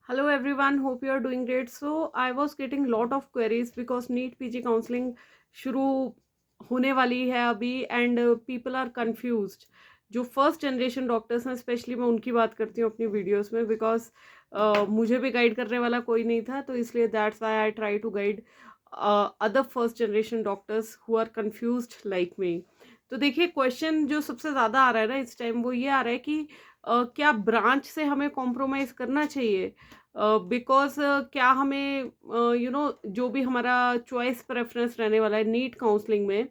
Hello everyone, hope you are doing great. So I was getting lot of queries because NEET PG counseling शुरू होने वाली है अभी and people are confused. जो first generation doctors हैं specially मैं उनकी बात करती हूँ अपनी वीडियोस में बिकॉज मुझे भी गाइड करने वाला कोई नहीं था, तो इसलिए that's why I try to guide other first generation doctors who are confused like me. तो देखिए, क्वेश्चन जो सबसे ज़्यादा आ रहा है ना इस टाइम वो ये आ रहा है कि क्या ब्रांच से हमें कॉम्प्रोमाइज़ करना चाहिए. बिकॉज क्या हमें जो भी हमारा चॉइस प्रेफरेंस रहने वाला है नीट काउंसलिंग में,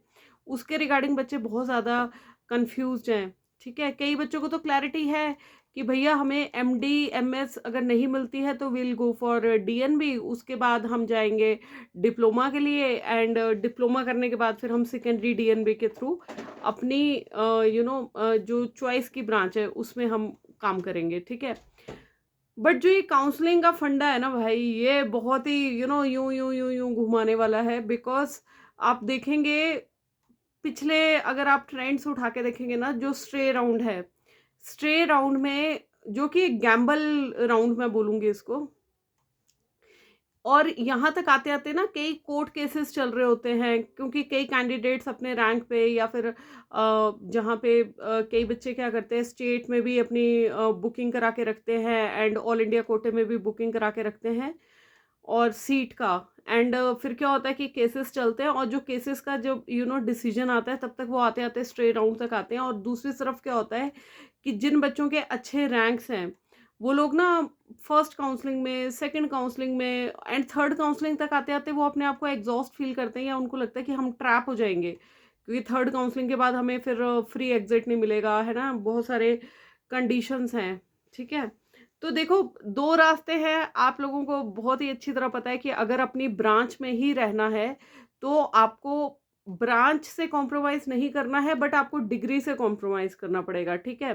उसके रिगार्डिंग बच्चे बहुत ज़्यादा कंफ्यूज्ड हैं. ठीक है, कई बच्चों को तो क्लैरिटी है कि भैया हमें एमडी एमएस अगर नहीं मिलती है तो विल गो फॉर डीएनबी, उसके बाद हम जाएंगे डिप्लोमा के लिए एंड डिप्लोमा करने के बाद फिर हम सेकेंडरी डीएनबी के थ्रू अपनी जो चॉइस की ब्रांच है उसमें हम काम करेंगे. ठीक है, बट जो ये काउंसलिंग का फंडा है ना भाई, ये बहुत ही यूं यूं यूं यूं घुमाने वाला है. बिकॉज आप देखेंगे पिछले, अगर आप ट्रेंड्स उठा के देखेंगे ना, जो स्ट्रे राउंड है, स्ट्रे राउंड में जो कि गैम्बल राउंड मैं बोलूंगी इसको, और यहाँ तक आते आते ना कई कोर्ट केसेस चल रहे होते हैं क्योंकि कई कैंडिडेट्स अपने रैंक पे या फिर जहाँ पे कई बच्चे क्या करते हैं स्टेट में भी अपनी बुकिंग करा के रखते हैं एंड ऑल इंडिया कोटे में भी बुकिंग करा के रखते हैं और सीट का. एंड फिर क्या होता है कि केसेस चलते हैं और जो केसेस का जब डिसीजन आता है तब तक वो आते आते स्ट्रेट राउंड तक आते हैं. और दूसरी तरफ क्या होता है कि जिन बच्चों के अच्छे रैंक्स हैं वो लोग ना फर्स्ट काउंसलिंग में, सेकंड काउंसलिंग में एंड थर्ड काउंसलिंग तक आते आते वो अपने आप को एग्जॉस्ट फील करते हैं या उनको लगता है कि हम ट्रैप हो जाएंगे क्योंकि थर्ड काउंसलिंग के बाद हमें फिर फ्री एग्जिट नहीं मिलेगा, है ना, बहुत सारे कंडीशंस हैं. ठीक है, तो देखो, दो रास्ते हैं. आप लोगों को बहुत ही अच्छी तरह पता है कि अगर अपनी ब्रांच में ही रहना है तो आपको ब्रांच से कॉम्प्रोमाइज नहीं करना है बट आपको डिग्री से कॉम्प्रोमाइज करना पड़ेगा. ठीक है,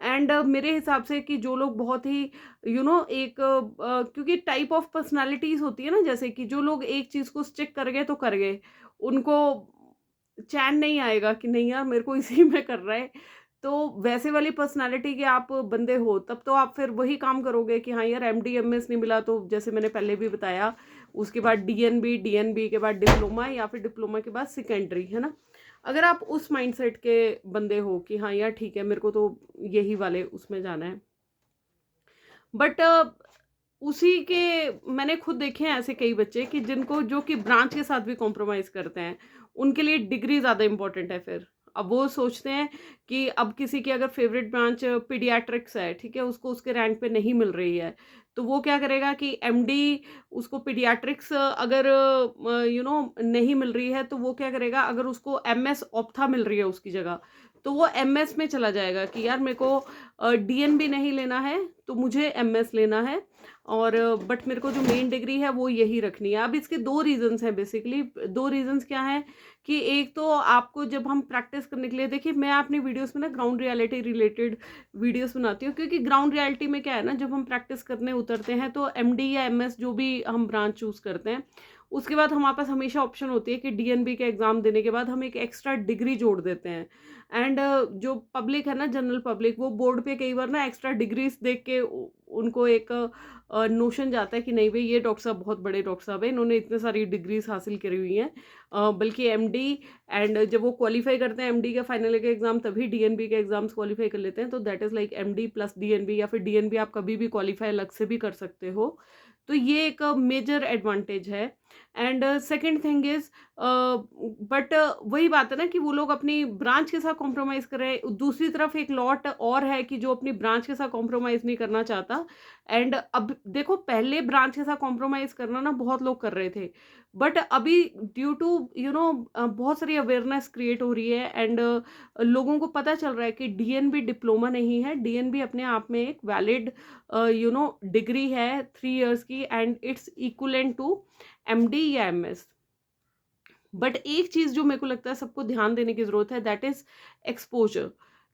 एंड मेरे हिसाब से कि जो लोग बहुत ही एक क्योंकि टाइप ऑफ पर्सनालिटीज होती है ना, जैसे कि जो लोग एक चीज को स्टिक कर गए तो कर गए, उनको चैन नहीं आएगा कि नहीं यार मेरे को इसी में कर रहा है. तो वैसे वाली पर्सनालिटी के आप बंदे हो तब तो आप फिर वही काम करोगे कि हाँ यार एमडीएमएस नहीं मिला तो जैसे मैंने पहले भी बताया उसके बाद डीएनबी, डीएनबी के बाद डिप्लोमा या फिर डिप्लोमा के बाद सेकेंडरी, है ना. अगर आप उस माइंडसेट के बंदे हो कि हाँ यार ठीक है मेरे को तो यही वाले उसमें जाना है, बट उसी के मैंने खुद देखे हैं ऐसे कई बच्चे कि जिनको जो कि ब्रांच के साथ भी कॉम्प्रोमाइज करते हैं, उनके लिए डिग्री ज़्यादा इंपॉर्टेंट है. फिर अब वो सोचते हैं कि अब किसी की अगर फेवरेट ब्रांच पीडियाट्रिक्स है, ठीक है, उसको उसके रैंक पे नहीं मिल रही है तो वो क्या करेगा कि एमडी, उसको पीडियाट्रिक्स अगर नहीं मिल रही है तो वो क्या करेगा, अगर उसको एमएस ऑप्था मिल रही है उसकी जगह तो वो एमएस में चला जाएगा कि यार मेरे को डीएनबी नहीं लेना है तो मुझे एमएस लेना है और बट मेरे को जो मेन डिग्री है वो यही रखनी है. अब इसके दो रीजंस हैं बेसिकली. दो रीजंस क्या हैं कि एक तो आपको जब हम प्रैक्टिस करने के लिए, देखिए मैं अपनी वीडियोस में ना ग्राउंड रियलिटी रिलेटेड वीडियोस बनाती हूँ क्योंकि ग्राउंड रियलिटी में क्या है ना, जब हम प्रैक्टिस करने उतरते हैं तो एमडी या एमएस जो भी हम ब्रांच चूज करते हैं उसके बाद हमारे पास हमेशा ऑप्शन होती है कि डीएनबी के एग्जाम देने के बाद हम एक एक्स्ट्रा डिग्री जोड़ देते हैं. एंड जो पब्लिक है ना, जनरल पब्लिक, वो बोर्ड पे कई बार ना एक्स्ट्रा डिग्रीज देख के उनको एक नोशन जाता है कि नहीं भाई ये डॉक्टर साहब बहुत बड़े डॉक्टर साहब है, इन्होंने इतने सारी डिग्रीज हासिल करी हुई हैं. बल्कि एमडी, एंड जब वो क्वालिफाई करते हैं एमडी का फाइनल के एग्जाम तभी डीएनबी के एग्जाम्स क्वालिफाई कर लेते हैं. तो that is like MD plus DNB, या फिर डीएनबी आप कभी भी क्वालिफाई अलग से भी कर सकते हो. तो ये एक मेजर एडवांटेज है. And second thing is, but वही बात है ना कि वो लोग अपनी ब्रांच के साथ कॉम्प्रोमाइज कर रहे हैं. दूसरी तरफ एक लॉट और है कि जो अपनी ब्रांच के साथ कॉम्प्रोमाइज नहीं करना चाहता. एंड अब देखो, पहले ब्रांच के साथ कॉम्प्रोमाइज करना ना बहुत लोग कर रहे थे, बट अभी ड्यू टू बहुत सारी अवेयरनेस क्रिएट हो रही है एंड लोगों को पता चल रहा है कि डीएनबी डिप्लोमा नहीं है, डीएनबी अपने आप में एक वैलिड डिग्री है 3 इयर्स की and it's equivalent to MD या एमएस. बट एक चीज जो मेरे को लगता है सबको ध्यान देने की जरूरत है, दैट इज एक्सपोजर.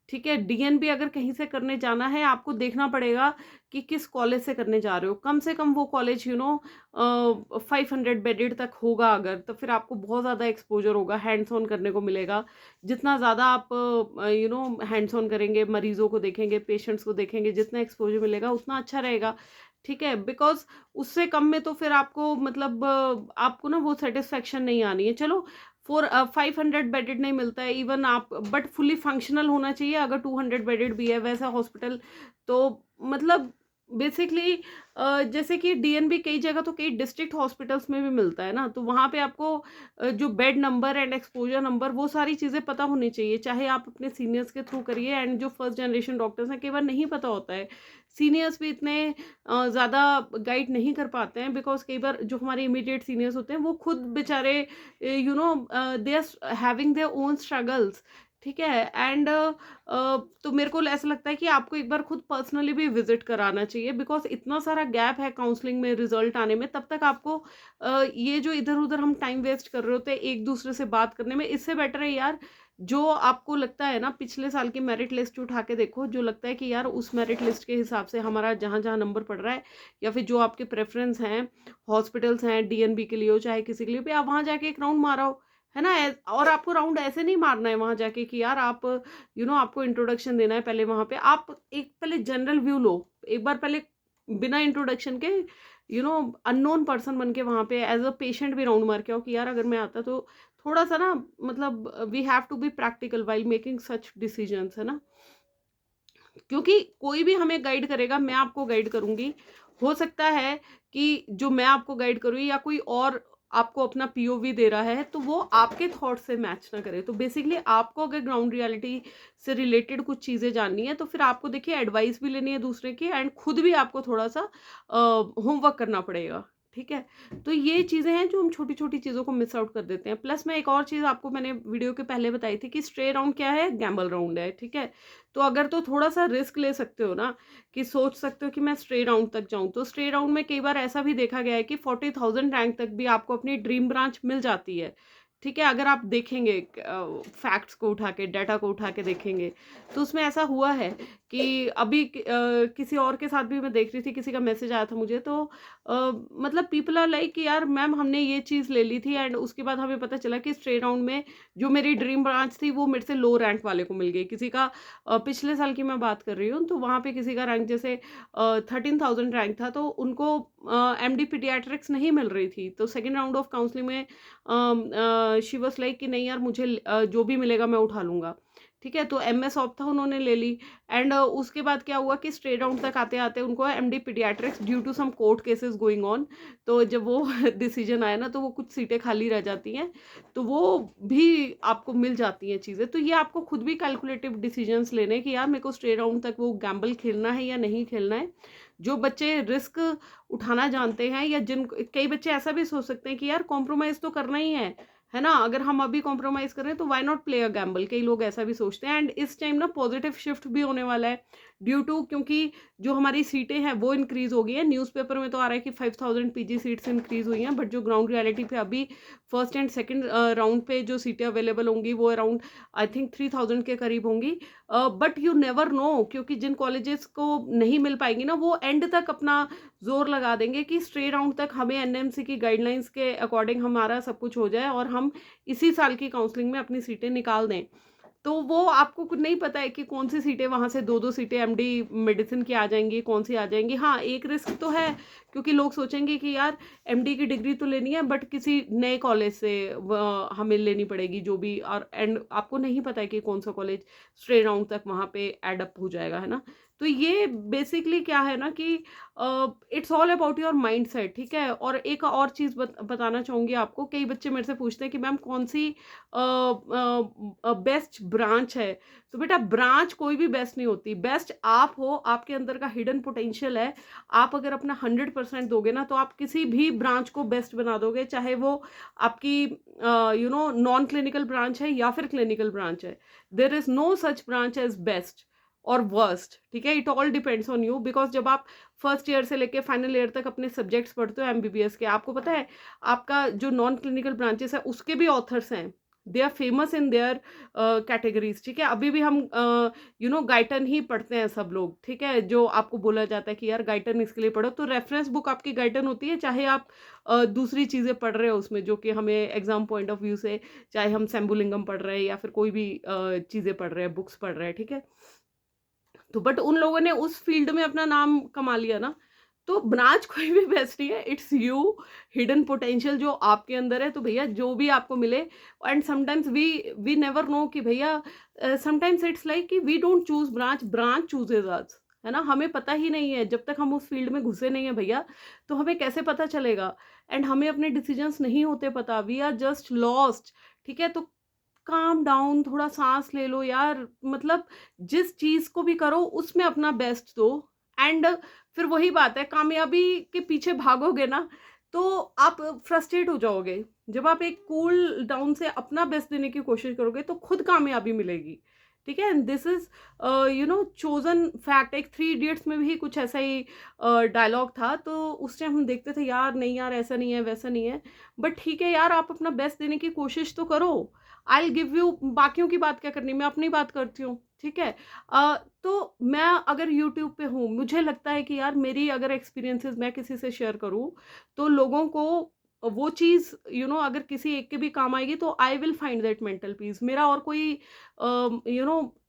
ठीक है, डीएनबी अगर कहीं से करने जाना है आपको देखना पड़ेगा कि किस कॉलेज से करने जा रहे हो. कम से कम वो कॉलेज 500 बेडेड तक होगा अगर, तो फिर आपको बहुत ज़्यादा एक्सपोजर होगा, हैंड्स ऑन करने को मिलेगा. जितना ज़्यादा आप हैंड्स ऑन करेंगे, मरीजों को देखेंगे, पेशेंट्स को देखेंगे, जितना एक्सपोजर मिलेगा उतना अच्छा रहेगा. ठीक है, बिकॉज़ उससे कम में तो फिर आपको मतलब आपको ना वो सैटिस्फैक्शन नहीं आनी है। चलो 500 बेडेड नहीं मिलता है इवन आप, बट फुली फंक्शनल होना चाहिए। अगर 200 बेडेड भी है वैसा हॉस्पिटल, तो मतलब बेसिकली जैसे कि डीएनबी कई जगह तो कई डिस्ट्रिक्ट हॉस्पिटल्स में भी मिलता है ना, तो वहाँ पे आपको जो bed number and exposure number वो सारी चीज़ें पता होनी चाहिए, चाहे आप अपने सीनियर्स के थ्रू करिए। एंड जो फर्स्ट जनरेशन डॉक्टर्स हैं कई बार नहीं पता होता है, सीनियर्स भी इतने ज़्यादा गाइड नहीं कर पाते हैं, बिकॉज कई बार जो हमारे इमीडिएट सीनियर्स होते हैं वो खुद बेचारे they are having their own struggles. ठीक है, एंड तो मेरे को ऐसा लगता है कि आपको एक बार खुद पर्सनली भी विजिट कराना चाहिए, बिकॉज इतना सारा गैप है काउंसलिंग में रिजल्ट आने में, तब तक आपको ये जो इधर उधर हम टाइम वेस्ट कर रहे होते हैं एक दूसरे से बात करने में, इससे बेटर है यार जो आपको लगता है ना, पिछले साल की मेरिट लिस्ट उठा के देखो, जो लगता है कि यार उस मेरिट लिस्ट के हिसाब से हमारा जहाँ जहाँ नंबर पड़ रहा है, या फिर जो आपके प्रेफरेंस हैं, हॉस्पिटल्स हैं डीएनबी के लिए हो चाहे किसी के लिए भी, आप वहाँ जाके एक राउंड मारो, है ना। और आपको राउंड ऐसे नहीं मारना है वहाँ जाके कि यार आप आपको इंट्रोडक्शन देना है पहले, वहाँ पे आप एक पहले जनरल व्यू लो एक बार पहले, बिना इंट्रोडक्शन के अननोन पर्सन बन के वहाँ पे एज अ पेशेंट भी राउंड मार के आओ कि यार अगर मैं आता तो थोड़ा सा ना, मतलब we have to be practical while making such decisions, है ना। क्योंकि कोई भी हमें गाइड करेगा, मैं आपको गाइड करूंगी, हो सकता है कि जो मैं आपको गाइड करूँ या कोई और आपको अपना पीओवी दे रहा है तो वो आपके थॉट से मैच ना करे। तो बेसिकली आपको अगर ग्राउंड रियलिटी से रिलेटेड कुछ चीज़ें जाननी है तो फिर आपको देखिए एडवाइस भी लेनी है दूसरे की, एंड खुद भी आपको थोड़ा सा होमवर्क करना पड़ेगा। ठीक है, तो ये चीज़ें हैं जो हम छोटी छोटी चीज़ों को मिस आउट कर देते हैं। प्लस मैं एक और चीज़ आपको मैंने वीडियो के पहले बताई थी कि स्ट्रे राउंड क्या है, गैम्बल राउंड है। ठीक है, तो अगर तो थोड़ा सा रिस्क ले सकते हो ना, कि सोच सकते हो कि मैं स्ट्रे राउंड तक जाऊं, तो स्ट्रे राउंड में कई बार ऐसा भी देखा गया है कि 40,000 रैंक तक भी आपको अपनी ड्रीम ब्रांच मिल जाती है। ठीक है, अगर आप देखेंगे फैक्ट्स को उठा के, डाटा को उठा के देखेंगे, तो उसमें ऐसा हुआ है कि अभी किसी और के साथ भी मैं देख रही थी, किसी का मैसेज आया था मुझे, तो मतलब पीपल आर लाइक कि यार मैम हमने ये चीज़ ले ली थी, एंड उसके बाद हमें पता चला कि स्ट्रे राउंड में जो मेरी ड्रीम ब्रांच थी वो मेरे से लो रैंक वाले को मिल गई। किसी का पिछले साल की मैं बात कर रही हूँ, तो वहाँ पे किसी का रैंक जैसे 13,000 रैंक था, तो उनको एमडी पीडियाट्रिक्स नहीं मिल रही थी। तो सेकेंड राउंड ऑफ काउंसलिंग में शी वाज लाइक कि नहीं यार मुझे जो भी मिलेगा मैं उठा लूँगा। ठीक है, तो एमएस ऑप था, उन्होंने ले ली। एंड उसके बाद क्या हुआ कि स्ट्रेट राउंड तक आते आते उनको MD paediatrics due to some court cases going on, तो जब वो डिसीजन आया ना तो वो कुछ सीटें खाली रह जाती हैं, तो वो भी आपको मिल जाती हैं चीज़ें। तो ये आपको खुद भी कैलकुलेटिव डिसीजंस लेने कि यार मेरे को स्ट्रेट राउंड तक वो गैम्बल खेलना है या नहीं खेलना है। जो बच्चे रिस्क उठाना जानते हैं, या जिन कई बच्चे ऐसा भी सोच सकते हैं कि यार कॉम्प्रोमाइज़ तो करना ही है ना, अगर हम अभी कॉम्प्रोमाइज़ करें तो why not play a gamble, कई लोग ऐसा भी सोचते हैं। एंड इस टाइम ना पॉजिटिव शिफ्ट भी होने वाला है ड्यू टू, क्योंकि जो हमारी सीटें हैं वो इंक्रीज़ हो गई हैं। न्यूज़पेपर में तो आ रहा है कि 5,000 पीजी सीट्स इंक्रीज़ हुई हैं, बट जो ग्राउंड रियलिटी पे अभी फर्स्ट एंड सेकंड राउंड पे जो सीटें अवेलेबल होंगी वो अराउंड आई थिंक 3,000 के करीब होंगी। बट यू नेवर नो, क्योंकि जिन कॉलेजेस को नहीं मिल पाएंगी ना, वो एंड तक अपना जोर लगा देंगे कि स्ट्रे राउंड तक हमें एनएमसी की गाइडलाइंस के अकॉर्डिंग हमारा सब कुछ हो जाए और हम इसी साल की काउंसलिंग में अपनी सीटें निकाल दें। तो वो आपको कुछ नहीं पता है कि कौन सी सीटें वहाँ से दो दो सीटें एमडी मेडिसिन की आ जाएंगी, कौन सी आ जाएंगी। हाँ, एक रिस्क तो है, क्योंकि लोग सोचेंगे कि यार एमडी की डिग्री तो लेनी है बट किसी नए कॉलेज से हमें लेनी पड़ेगी जो भी, और एंड आपको नहीं पता है कि कौन सा कॉलेज स्ट्रेट राउंड तक वहाँ पे एड अप हो जाएगा, है ना। तो ये बेसिकली क्या है ना कि it's all about your mind set. ठीक है, और एक और चीज़ बताना चाहूँगी आपको, कई बच्चे मेरे से पूछते हैं कि मैम कौन सी बेस्ट ब्रांच है। तो बेटा ब्रांच कोई भी बेस्ट नहीं होती, बेस्ट आप हो, आपके अंदर का हिडन पोटेंशियल है। आप अगर अपना 100% दोगे ना तो आप किसी भी ब्रांच को बेस्ट बना दोगे, चाहे वो आपकी नॉन क्लिनिकल ब्रांच है या फिर क्लिनिकल ब्रांच है। There is no such branch as best और वर्स्ट। ठीक है, it all depends on you, because जब आप फर्स्ट ईयर से लेके फाइनल ईयर तक अपने सब्जेक्ट्स पढ़ते हो एमबीबीएस के, आपको पता है आपका जो नॉन क्लिनिकल ब्रांचेस है उसके भी ऑथर्स हैं, they are famous in their categories. ठीक है, अभी भी हम गाइटन ही पढ़ते हैं सब लोग। ठीक है, जो आपको बोला जाता है कि यार गाइटन इसके लिए पढ़ो, तो रेफरेंस बुक आपकी गाइटन होती है, चाहे आप दूसरी चीज़ें पढ़ रहे हो उसमें जो कि हमें एग्जाम पॉइंट ऑफ व्यू से, चाहे हम सेम्बुलिंगम पढ़ रहे हैं या फिर कोई भी चीज़ें पढ़ रहे हैं, बुक्स पढ़ रहे हैं। ठीक है, तो बट उन लोगों ने उस फील्ड में अपना नाम कमा लिया ना, तो ब्रांच कोई भी बेस्ट नहीं है, इट्स यू, हिडन पोटेंशियल जो आपके अंदर है। तो भैया जो भी आपको मिले, and sometimes we never know कि भैया, समटाइम्स इट्स लाइक कि we don't choose branch, branch chooses us, है ना। हमें पता ही नहीं है, जब तक हम उस फील्ड में घुसे नहीं है भैया, तो हमें कैसे पता चलेगा। एंड हमें अपने डिसीजंस नहीं होते पता, वी आर जस्ट लॉस्ट। ठीक है, तो काम डाउन, थोड़ा सांस ले लो यार, मतलब जिस चीज को भी करो उसमें अपना बेस्ट दो। एंड फिर वही बात है, कामयाबी के पीछे भागोगे ना तो आप फ्रस्ट्रेट हो जाओगे। जब आप एक कूल डाउन से अपना बेस्ट देने की कोशिश करोगे तो खुद कामयाबी मिलेगी। ठीक है, and this is chosen fact. एक थ्री इडियट्स में भी कुछ ऐसा ही डायलॉग था, तो उस टाइम हम देखते थे यार, नहीं यार ऐसा नहीं है वैसा नहीं है, बट ठीक है यार, आप अपना बेस्ट देने की कोशिश तो करो। आई विल गिव यू, बाकियों की बात क्या करनी, मैं अपनी बात करती हूँ। ठीक है, तो मैं अगर यूट्यूब पे हूँ, मुझे लगता है कि यार मेरी अगर एक्सपीरियंसेस मैं किसी से शेयर करूँ तो लोगों को वो चीज़ अगर किसी एक के भी काम आएगी, तो I will find that mental peace. मेरा और कोई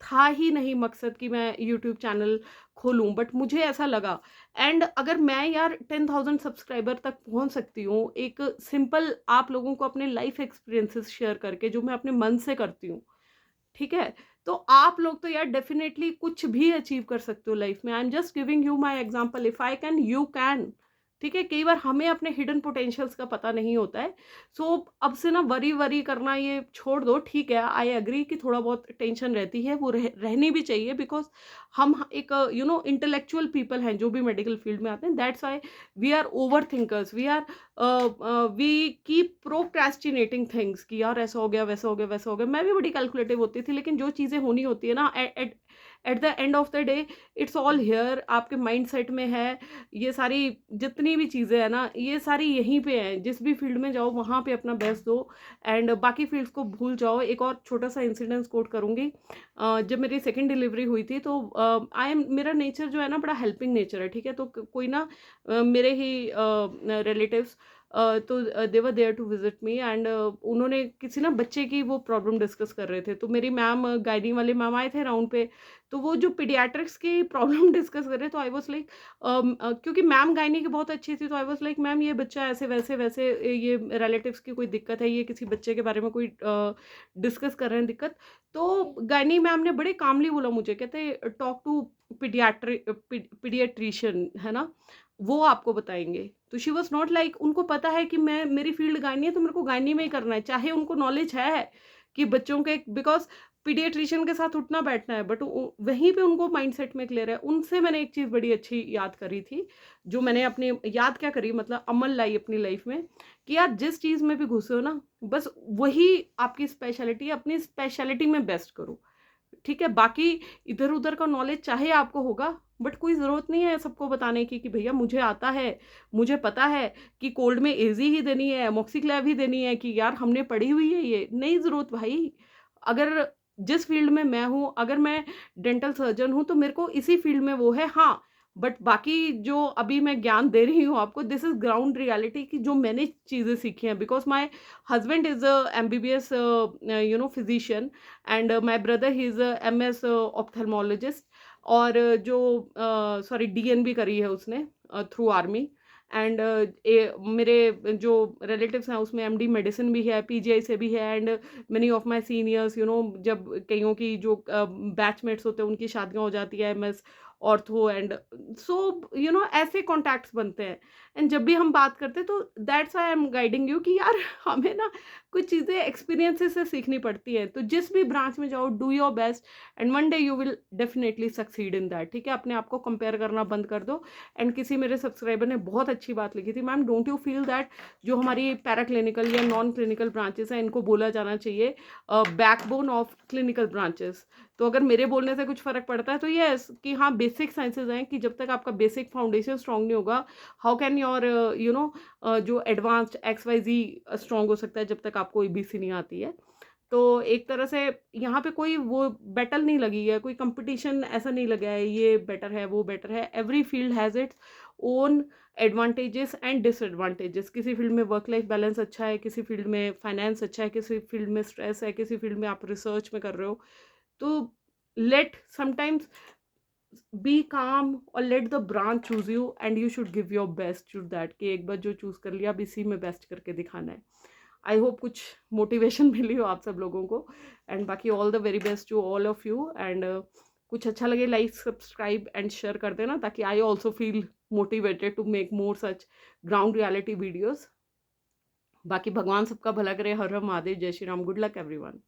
था ही नहीं मकसद कि मैं यूट्यूब चैनल खोलूं, बट मुझे ऐसा लगा। एंड अगर मैं यार 10,000 सब्सक्राइबर तक पहुंच सकती हूँ एक सिंपल आप लोगों को अपने लाइफ एक्सपीरियंसेस शेयर करके, जो मैं अपने मन से करती हूँ, ठीक है, तो आप लोग तो यार डेफिनेटली कुछ भी अचीव कर सकते हो लाइफ में। I am just giving you my example, if I can you can. ठीक है, कई बार हमें अपने हिडन पोटेंशियल्स का पता नहीं होता है। सो अब से ना वरी वरी करना ये छोड़ दो। ठीक है, आई एग्री कि थोड़ा बहुत टेंशन रहती है, वो रहनी भी चाहिए, बिकॉज हम एक इंटेलेक्चुअल पीपल हैं जो भी मेडिकल फील्ड में आते हैं। That's why we are over thinkers, we keep procrastinating things कि यार ऐसा हो गया, वैसा हो गया, वैसा हो गया। मैं भी बड़ी कैलकुलेटिव होती थी, लेकिन जो चीज़ें होनी होती है ना, at the end of the day it's all here, आपके माइंड सेट में है। ये सारी जितनी भी चीज़ें हैं ना, ये सारी यहीं पे हैं। जिस भी फील्ड में जाओ वहाँ पे अपना बेस्ट दो, एंड बाकी फील्ड्स को भूल जाओ। एक और छोटा सा इंसिडेंस कोट करूँगी। जब मेरी सेकेंड डिलीवरी हुई थी, तो मेरा नेचर जो है ना, बड़ा हेल्पिंग नेचर है। ठीक है, तो कोई ना मेरे ही रिलेटिव्स, तो they were there to visit me, and उन्होंने किसी ना बच्चे की वो प्रॉब्लम डिस्कस कर रहे थे। तो मेरी मैम, गाइनी वाले मैम आए थे राउंड पे, तो वो जो पीडियाट्रिक्स की प्रॉब्लम डिस्कस कर रहे, तो आई वाज लाइक, क्योंकि मैम गाइनी की बहुत अच्छी थी, तो आई वाज लाइक, मैम ये बच्चा ऐसे वैसे वैसे, ये रिलेटिव्स की कोई दिक्कत है, ये किसी बच्चे के बारे में कोई डिस्कस कर रहे हैं दिक्कत। तो गाइनी मैम ने बड़े कामली बोला मुझे, कहते टॉक टू पीडियाट्रिशियन, है ना, वो आपको बताएंगे। तो शी वॉज नॉट लाइक, उनको पता है कि मैं, मेरी फील्ड गायनी है, तो मेरे को गायनी में ही करना है, चाहे उनको नॉलेज है कि बच्चों के, बिकॉज पीडियाट्रिशियन के साथ उठना बैठना है, बट वहीं पे उनको माइंडसेट में क्लियर है। उनसे मैंने एक चीज़ बड़ी अच्छी याद करी थी, जो मैंने अपने, याद क्या करी, मतलब अमल लाई अपनी लाइफ में, कि यार जिस चीज़ में भी घुसे हो ना, बस वही आपकी स्पेशलिटी है, अपनी स्पेशलिटी में बेस्ट करो। ठीक है, बाकी इधर उधर का नॉलेज चाहे आपको होगा, बट कोई ज़रूरत नहीं है सबको बताने की कि भैया मुझे आता है, मुझे पता है कि कोल्ड में एजी ही देनी है, एमोक्सिक्लेव ही देनी है, कि यार हमने पढ़ी हुई है, ये नहीं ज़रूरत भाई। अगर जिस फील्ड में मैं हूँ, अगर मैं डेंटल सर्जन हूँ, तो मेरे को इसी फील्ड में वो है, हाँ। बट बाकी जो अभी मैं ज्ञान दे रही हूँ आपको, दिस इज ग्राउंड रियलिटी की जो मैंने चीज़ें सीखी हैं, because my husband is MBBS physician, and my brother he is MS ophthalmologist, और जो सॉरी DNB करी है उसने थ्रू आर्मी, एंड मेरे जो रिलेटिव्स हैं उसमें MD मेडिसिन भी है, PGI से भी है, and many of my seniors, जब कईयों की जो बैचमेट्स होते हैं उनकी शादियां हो जाती है, MS ऑर्थो, एंड सो ऐसे कॉन्टैक्ट्स बनते हैं। एंड जब भी हम बात करते हैं, तो that's I am guiding you कि यार हमें ना कुछ चीज़ें एक्सपीरियंसेस से सीखनी पड़ती है। तो जिस भी ब्रांच में जाओ, do your best, and one day you will definitely succeed in that. ठीक है, अपने आप को कंपेयर करना बंद कर दो। एंड किसी मेरे सब्सक्राइबर ने बहुत अच्छी बात लिखी थी, ma'am don't you feel that जो हमारी पैरा क्लिनिकल या नॉन क्लिनिकल ब्रांचेस हैं, इनको बोला जाना चाहिए बैकबोन ऑफ क्लिनिकल ब्रांचेस। तो अगर मेरे बोलने से कुछ फर्क पड़ता है, तो यस, कि हाँ बेसिक साइंसेज हैं, कि जब तक आपका बेसिक फाउंडेशन स्ट्रांग नहीं होगा, हाउ कैन योर जो एडवांस्ड XYZ स्ट्रांग हो सकता है, जब तक आपको ABC नहीं आती है। तो एक तरह से यहाँ पे कोई वो बैटल नहीं लगी है, कोई कंपटीशन ऐसा नहीं लगा है, ये बेटर है वो बेटर है। Every field has its own advantages and disadvantages. किसी फील्ड में वर्क लाइफ बैलेंस अच्छा है, किसी फील्ड में फाइनेंस अच्छा है, किसी फील्ड में स्ट्रेस है, किसी फील्ड में आप रिसर्च में कर रहे हो। तो लेट समटाइम्स बी काम और let the branch choose you and you should give your best to that, कि एक बार जो चूज कर लिया अब इसी में बेस्ट करके दिखाना है। आई होप कुछ मोटिवेशन मिली हो आप सब लोगों को, एंड बाकी all the very best to all of you. And कुछ अच्छा लगे लाइक सब्सक्राइब एंड शेयर कर देना, ताकि I also feel motivated to make more such ground reality videos. बाकी भगवान सबका भला करे। हर हर महादेव, जय Shri Ram, good luck everyone.